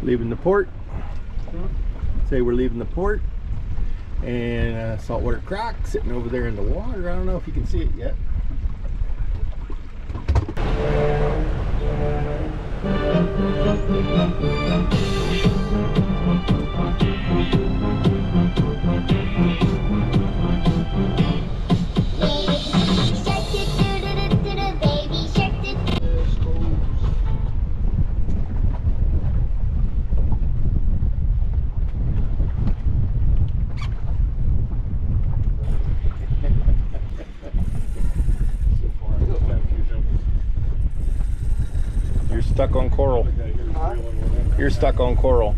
Leaving the port. Say we're leaving the port. And a saltwater croc sitting over there in the water. I don't know if you can see it yet. You're stuck on coral. You're stuck on coral.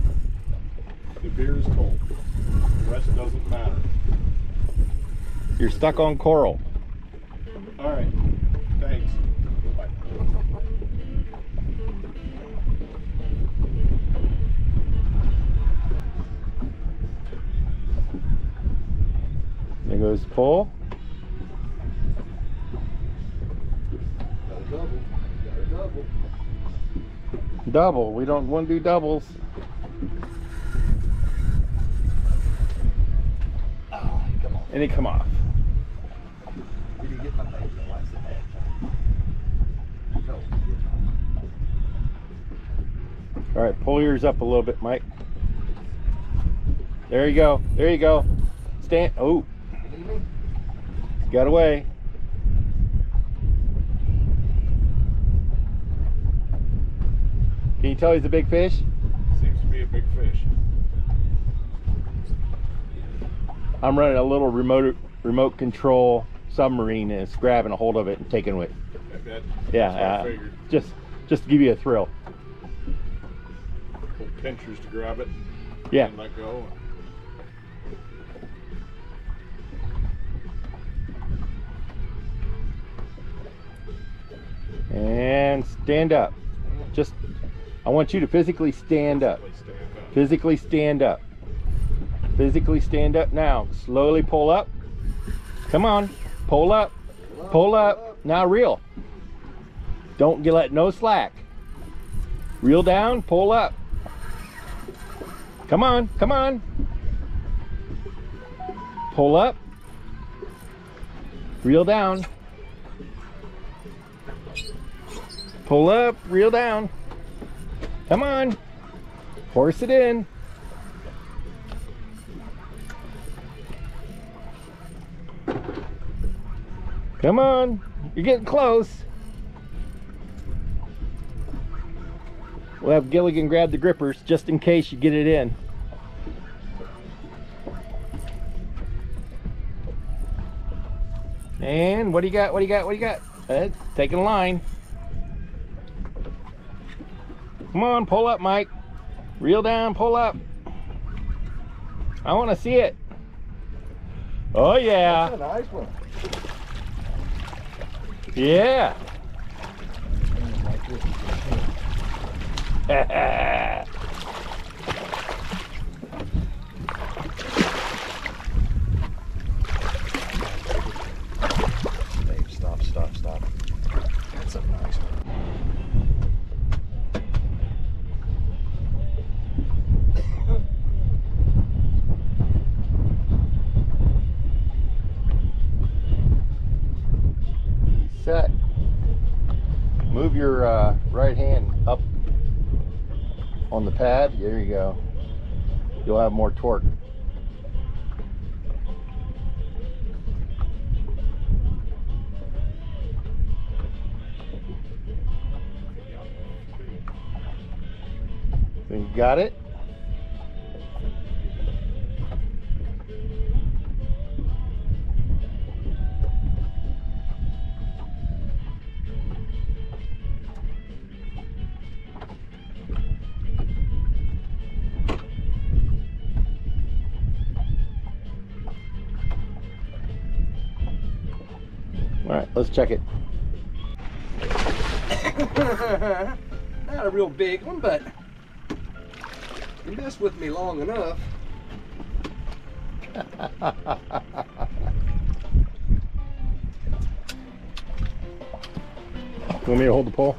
The beer is cold. The rest doesn't matter. You're stuck on coral. All right. Thanks. Bye. There goes the pole. Got a double. Got a double. Double. We don't want to do doubles. Oh, come on. And it come off. Did you get my bait? No, I said that. No. All right, pull yours up a little bit, Mike. There you go. There you go. Stand. Oh, got away. Can you tell he's a big fish? Seems to be a big fish. I'm running a little remote control submarine and it's grabbing a hold of it and taking it. Yeah, just to give you a thrill. Pull pinchers to grab it. Yeah. And let go. And stand up. Just, I want you to physically stand up. Physically stand up. Physically stand up now. Slowly pull up. Come on. Pull up. Pull up. Now reel. Don't let no slack. Reel down. Pull up. Come on. Come on. Pull up. Reel down. Pull up. Reel down. Come on. Force it in. Come on. You're getting close. We'll have Gilligan grab the grippers just in case you get it in. And what do you got? What do you got? What do you got? Taking a line. Come on, pull up, Mike. Reel down, pull up. I want to see it. Oh yeah. That's a nice one. Yeah. Babe, stop, stop, stop. That's a nice one. Set. Move your right hand up on the pad. There you go. You'll have more torque. So you got it? All right, let's check it. Not a real big one, but you mess with me long enough. You want me to hold the pole?